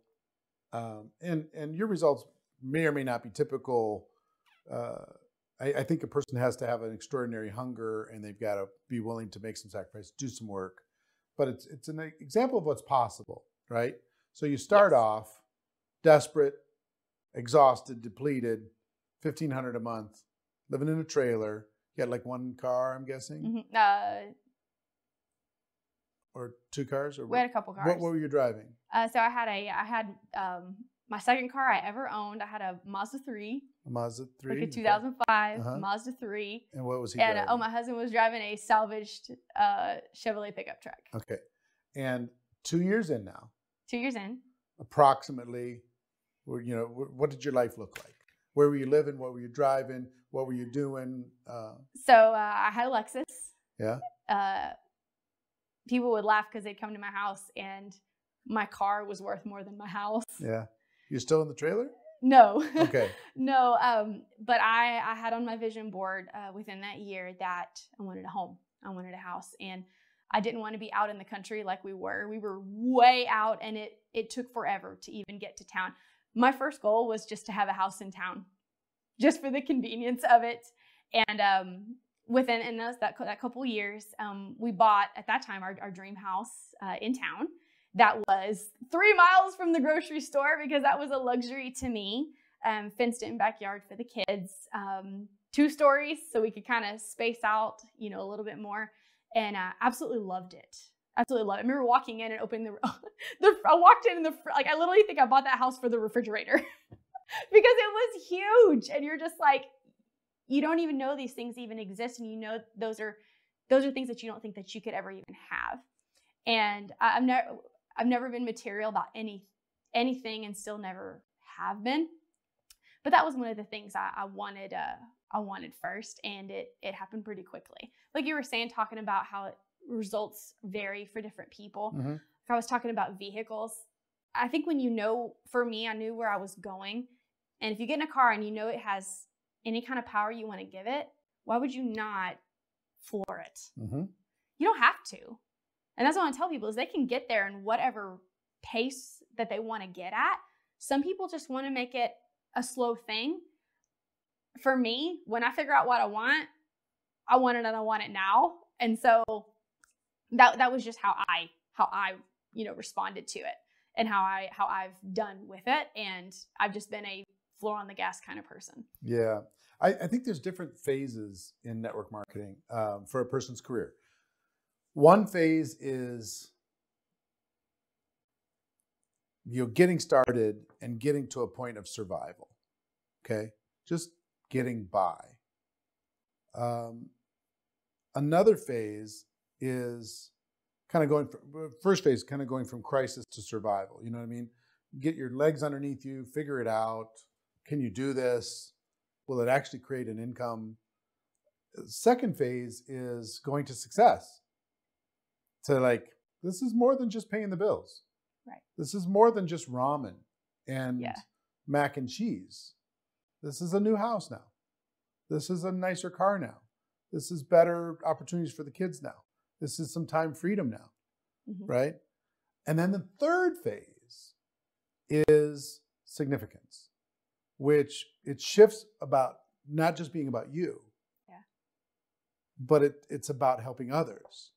and your results may or may not be typical. I think a person has to have an extraordinary hunger, and they've got to be willing to make some sacrifice, do some work. But it's an example of what's possible, right? So you start off desperate, exhausted, depleted, $1,500 a month, living in a trailer. You had like one car, I'm guessing? Or 2 cars? Or we had a couple cars. What were you driving? So I had my second car I ever owned. I had a Mazda 3. A Mazda 3? Like a 2005 Mazda 3. And what was he driving? driving? My husband was driving a salvaged Chevrolet pickup truck. Okay. And 2 years in now. 2 years in. Approximately, you know, what did your life look like? Where were you living? What were you driving? What were you doing? So I had a Lexus. Yeah. People would laugh because they'd come to my house and my car was worth more than my house. Yeah. You're still in the trailer? No. Okay. No. But I had on my vision board within that year that I wanted a home. I wanted a house. And I didn't want to be out in the country like we were. We were way out, and it took forever to even get to town. My first goal was just to have a house in town, just for the convenience of it. And within that couple years, we bought, at that time, our dream house in town. That was 3 miles from the grocery store because that was a luxury to me. Fenced in backyard for the kids. 2 stories, so we could kind of space out, you know, a little bit more. and I absolutely loved it. Absolutely love it. I remember walking in and opening I walked in like, I literally think I bought that house for the refrigerator because it was huge. And you're just like, you don't even know these things even exist. And you know, those are things that you don't think that you could ever even have. And I've never been material about anything, and still never have been. But that was one of the things I wanted first, and it happened pretty quickly. Like you were saying, talking about how results vary for different people. Mm-hmm. If I was talking about vehicles, I think for me, I knew where I was going. And if you get in a car and you know it has any kind of power you want to give it, why would you not floor it? Mm-hmm. You don't have to. And that's what I want to tell people is they can get there in whatever pace that they want to get at. Some people just want to make it a slow thing. For me, when I figure out what I want it and I want it now. And so that was just how I responded to it, and how I've done with it. And I've just been a floor on the gas kind of person. Yeah. I think there's different phases in network marketing for a person's career. One phase is getting started and getting to a point of survival. Okay. Just getting by. Another phase is first phase, kind of going from crisis to survival. You know what I mean? Get your legs underneath you, figure it out. Can you do this? Will it actually create an income? Second phase is going to success. So this is more than just paying the bills. Right. This is more than just ramen and mac and cheese. This is a new house now. This is a nicer car now. This is better opportunities for the kids now. This is some time freedom now, right? And then the third phase is significance, which it shifts about not just being about you, but it's about helping others,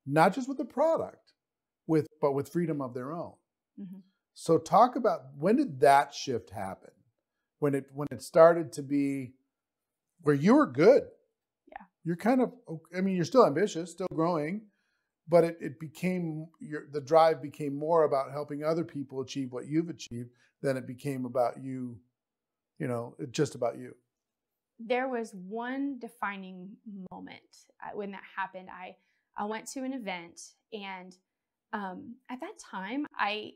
not just with the product, but with freedom of their own. Mm-hmm. So talk about, when did that shift happen? When it started to be where you were good. Yeah. You're you're still ambitious, still growing, but it became, the drive became more about helping other people achieve what you've achieved than it became about you, just about you. There was one defining moment when that happened. I went to an event, and at that time, I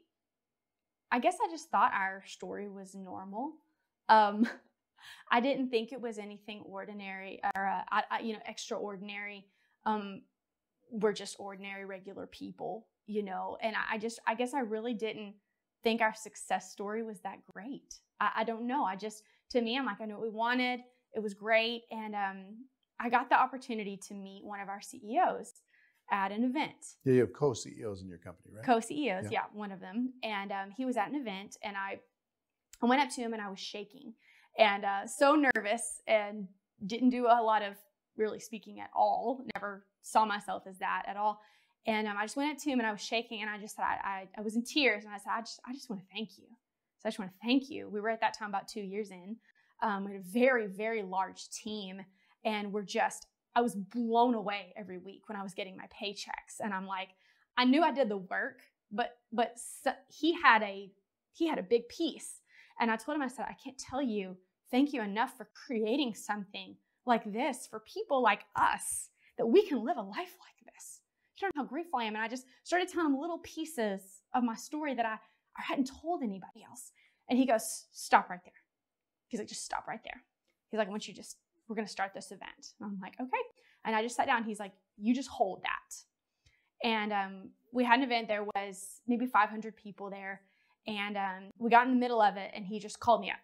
guess I just thought our story was normal. I didn't think it was anything ordinary or extraordinary. We're just ordinary, regular people, and I guess I really didn't think our success story was that great. I don't know. To me, I'm like, I know what we wanted. It was great. And I got the opportunity to meet one of our CEOs at an event. Yeah, you have co-CEOs in your company, right? Co-CEOs, yeah, one of them. And he was at an event, and I went up to him, and I was shaking and so nervous, and didn't do a lot of really speaking at all. Never saw myself as that at all. And I just went up to him, and I was shaking, and I just said, I was in tears, and I said, I just want to thank you. So I just want to thank you. We were at that time about 2 years in. We had a very, very large team, and I was blown away every week when I was getting my paychecks. And I'm like, I knew I did the work, but he had a big piece. And I told him, I said, I can't tell you thank you enough for creating something like this for people like us, that we can live a life like this. You don't know how grateful I am. And I just started telling him little pieces of my story that I hadn't told anybody else. And he goes, stop right there. He's like, just stop right there. He's like, we're going to start this event. And I'm like, okay. And I just sat down. He's like, you just hold that. And we had an event. There was maybe 500 people there. And we got in the middle of it, and he just called me up.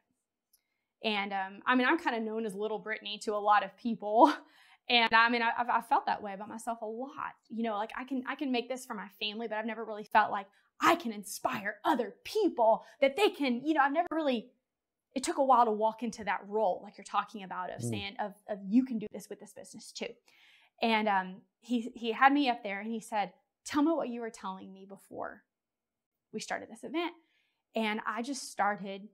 And I'm kind of known as Little Brittney to a lot of people. And I've felt that way about myself a lot. Like I can make this for my family, but I've never really felt like I can inspire other people, that they can, I've never really, it took a while to walk into that role, like you're talking about, of saying, of you can do this with this business too. And he had me up there, and he said, tell me what you were telling me before we started this event. And I just started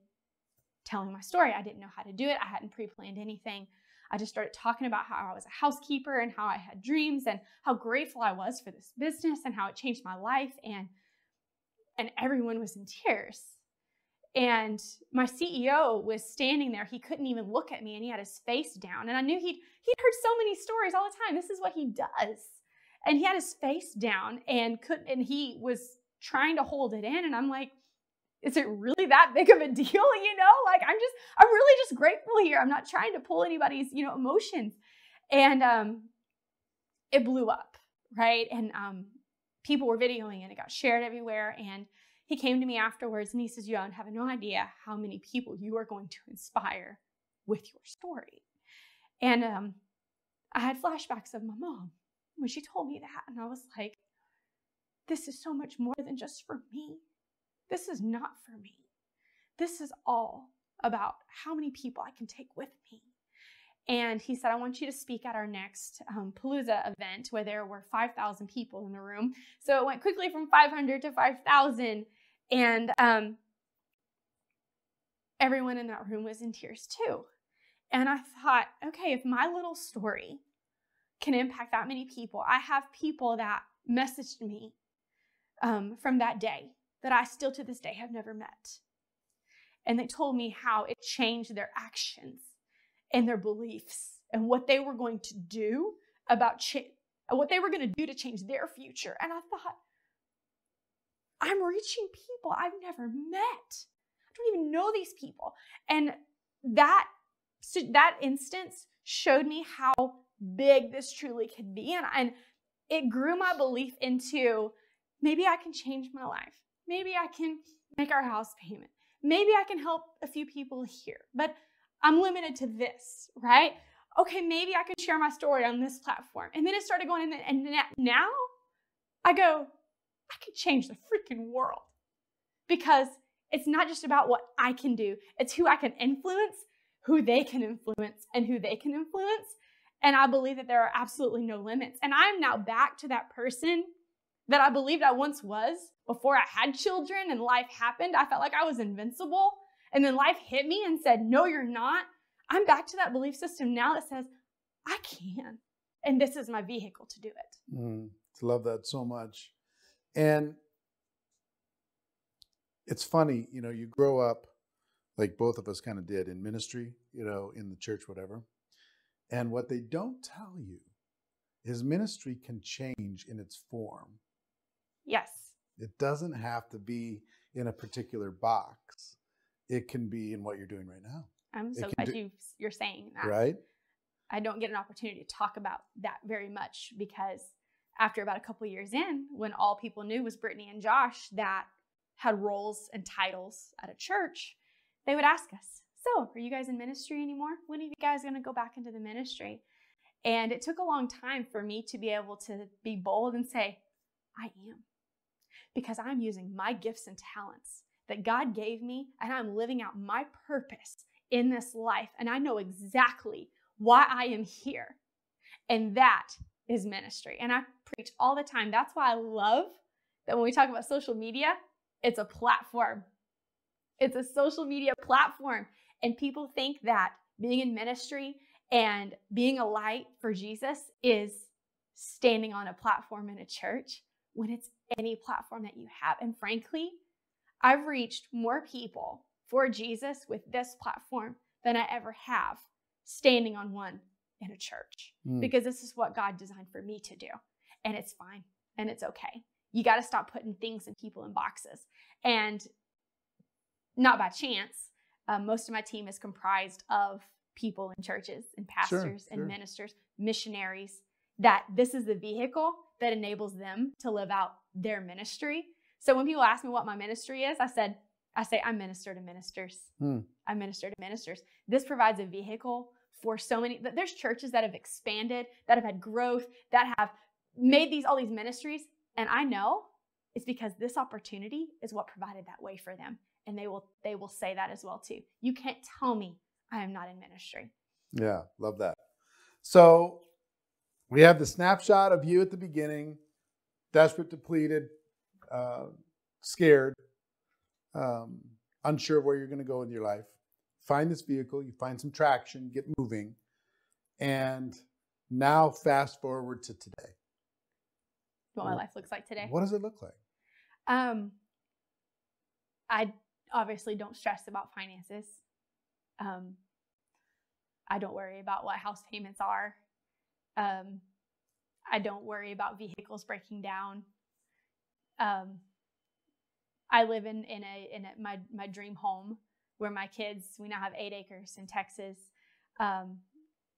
telling my story. I didn't know how to do it. I hadn't pre-planned anything. I just started talking about how I was a housekeeper and how I had dreams and how grateful I was for this business and how it changed my life. And everyone was in tears. And my CEO was standing there. He couldn't even look at me, and he had his face down. And I knew he'd heard so many stories all the time. This is what he does. And he had his face down and he was trying to hold it in. And I'm like, is it really that big of a deal? Like I'm really just grateful here. I'm not trying to pull anybody's, emotions. And it blew up, right? And people were videoing it. It got shared everywhere. And he came to me afterwards and he says, you don't have no idea how many people you are going to inspire with your story. And I had flashbacks of my mom when she told me that. And I was like, this is so much more than just for me. This is not for me. This is all about how many people I can take with me. And he said, I want you to speak at our next Palooza event where there were 5,000 people in the room. So it went quickly from 500 to 5,000. And everyone in that room was in tears too. And I thought, okay, if my little story can impact that many people, I have people that messaged me from that day that I still to this day have never met. And they told me how it changed their actions and their beliefs and what they were going to do what they were going to do to change their future. And I thought, I'm reaching people I've never met. I don't even know these people. And that instance showed me how big this truly could be. And it grew my belief into maybe I can change my life. Maybe I can make our house payment. Maybe I can help a few people here. But I'm limited to this, right? Okay, maybe I can share my story on this platform. And then it started going, and now I go, I could change the freaking world. Because it's not just about what I can do. It's who I can influence, who they can influence, and who they can influence. And I believe that there are absolutely no limits. And I'm now back to that person that I believed I once was before I had children and life happened. I felt like I was invincible. And then life hit me and said, no, you're not. I'm back to that belief system now that says, I can. And this is my vehicle to do it. Love that so much. And it's funny, you grow up like both of us kind of did in ministry, in the church, whatever. And what they don't tell you is ministry can change in its form. Yes. It doesn't have to be in a particular box. It can be in what you're doing right now. I'm so glad you're saying that. Right? I don't get an opportunity to talk about that very much because after about a couple of years in, when all people knew was Brittney and Josh that had roles and titles at a church, they would ask us, so are you guys in ministry anymore? When are you guys going to go back into the ministry? And it took a long time for me to be able to be bold and say, I am. Because I'm using my gifts and talents that God gave me, and I'm living out my purpose in this life. And I know exactly why I am here. And that is ministry. And I preach all the time. That's why I love that when we talk about social media, it's a platform. It's a social media platform. And people think that being in ministry and being a light for Jesus is standing on a platform in a church when it's any platform that you have. And frankly, I've reached more people for Jesus with this platform than I ever have standing on one in a church, because this is what God designed for me to do. And it's fine. And it's okay. You got to stop putting things and people in boxes. And not by chance, most of my team is comprised of people in churches and pastors and ministers, missionaries, that this is the vehicle that enables them to live out their ministry. So when people ask me what my ministry is, I say, I minister to ministers. I minister to ministers. This provides a vehicle for so many. There's churches that have expanded, that have had growth, that have made all these ministries. And I know it's because this opportunity is what provided that way for them. And they will say that as well too. You can't tell me I am not in ministry. Yeah, love that. So we have the snapshot of you at the beginning, desperate, depleted, scared, unsure of where you're going to go in your life. Find this vehicle, you find some traction, get moving. And now fast forward to today. What my life looks like today. What does it look like? I obviously don't stress about finances. I don't worry about what house payments are. I don't worry about vehicles breaking down. I live in my dream home where my kids, we now have 8 acres in Texas.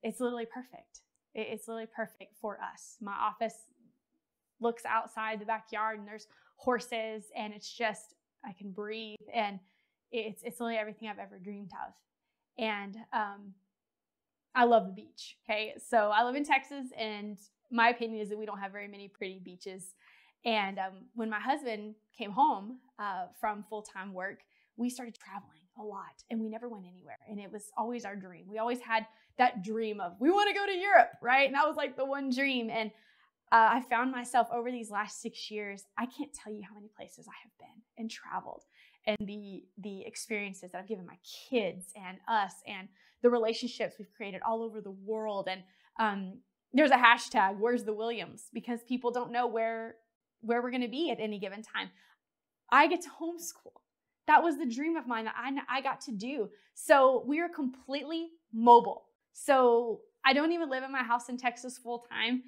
It's literally perfect. It's literally perfect for us. My office looks outside the backyard and there's horses and it's just, I can breathe, and it's literally everything I've ever dreamed of. And I love the beach. Okay. So I live in Texas, and my opinion is that we don't have very many pretty beaches. And when my husband came home from full-time work, we started traveling a lot, and we never went anywhere. And it was always our dream. We always had that dream of, we want to go to Europe, right? And that was like the one dream. And I found myself over these last 6 years, I can't tell you how many places I have been and traveled, and the experiences that I've given my kids and us, and the relationships we've created all over the world. And there's a hashtag, where's the Williams? Because people don't know where we're going to be at any given time. I get to homeschool. That was the dream of mine that I got to do. So we are completely mobile. So I don't even live in my house in Texas full time.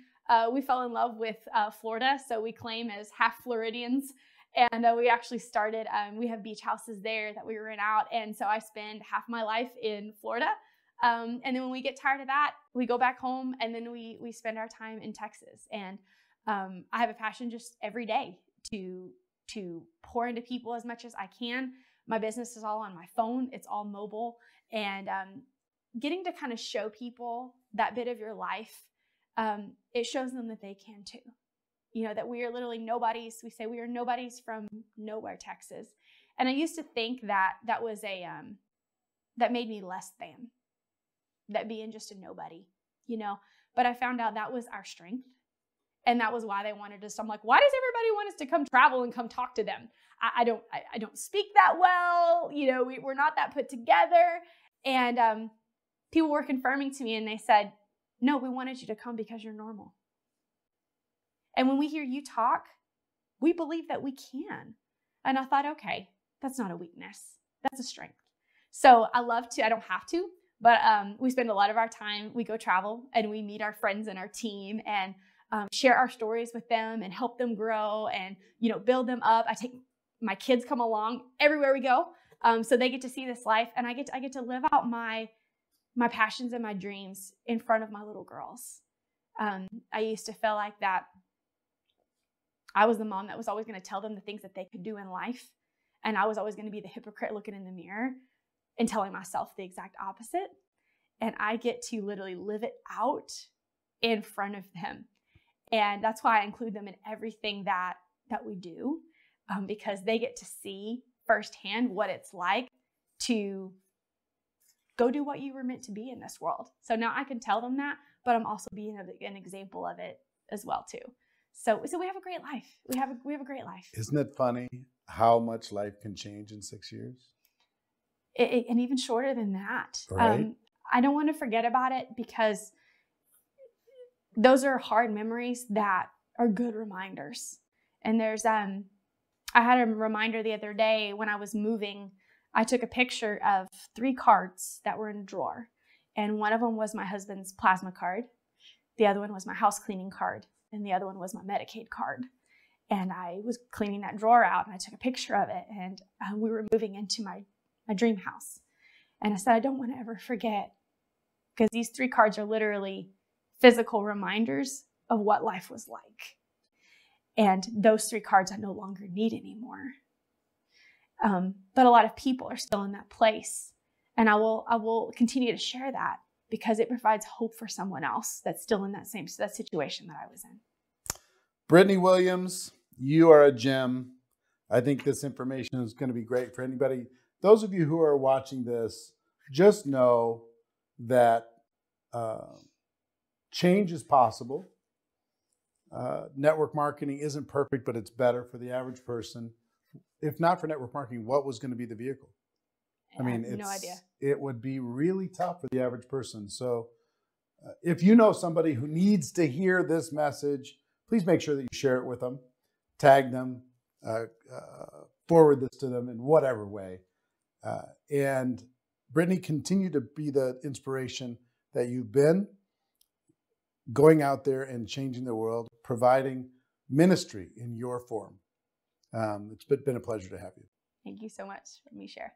We fell in love with Florida, so we claim as half Floridians. And we actually started, we have beach houses there that we rent out. And so I spend half my life in Florida. And then when we get tired of that, we go back home, and then we spend our time in Texas. And I have a passion just every day to pour into people as much as I can. My business is all on my phone. It's all mobile. And getting to kind of show people that bit of your life, it shows them that they can too. You know, that we are literally nobodies. We say we are nobodies from nowhere, Texas. And I used to think that was that made me less than, that being just a nobody, you know. But I found out that was our strength. And that was why they wanted us. I'm like, why does everybody want us to come travel and come talk to them? I don't speak that well. You know, we're not that put together. And people were confirming to me, and they said, no, we wanted you to come because you're normal. And when we hear you talk, we believe that we can. And I thought, okay, that's not a weakness. That's a strength. So I love to, I don't have to, but we spend a lot of our time, we go travel and we meet our friends and our team and share our stories with them and help them grow and, you know, build them up. I take my kids come along everywhere we go. So they get to see this life, and I get to live out my passions and my dreams in front of my little girls. I used to feel like that I was the mom that was always going to tell them the things that they could do in life. And I was always going to be the hypocrite looking in the mirror and telling myself the exact opposite. And I get to literally live it out in front of them. And that's why I include them in everything that we do, because they get to see firsthand what it's like to go do what you were meant to be in this world. So now I can tell them that, but I'm also being an example of it as well too. So we have a great life. We have a great life. Isn't it funny how much life can change in 6 years? And even shorter than that. Right. I don't want to forget about it, because those are hard memories that are good reminders. And there's, I had a reminder the other day when I was moving. I took a picture of 3 cards that were in a drawer. And one of them was my husband's plasma card. The other one was my house cleaning card. And the other one was my Medicaid card. And I was cleaning that drawer out, and I took a picture of it. And we were moving into my dream house. And I said, I don't want to ever forget, because these 3 cards are literally physical reminders of what life was like. And those 3 cards I no longer need anymore. But a lot of people are still in that place. And I will continue to share that, because it provides hope for someone else that's still in that situation that I was in. Brittney Williams, you are a gem. I think this information is going to be great for anybody. Those of you who are watching this, just know that change is possible. Network marketing isn't perfect, but it's better for the average person. If not for network marketing, what was going to be the vehicle? I mean, no idea. It would be really tough for the average person. So If you know somebody who needs to hear this message, please make sure that you share it with them, tag them, forward this to them in whatever way. And Brittney, continue to be the inspiration that you've been, going out there and changing the world, providing ministry in your form. It's been a pleasure to have you. Thank you so much for letting me share.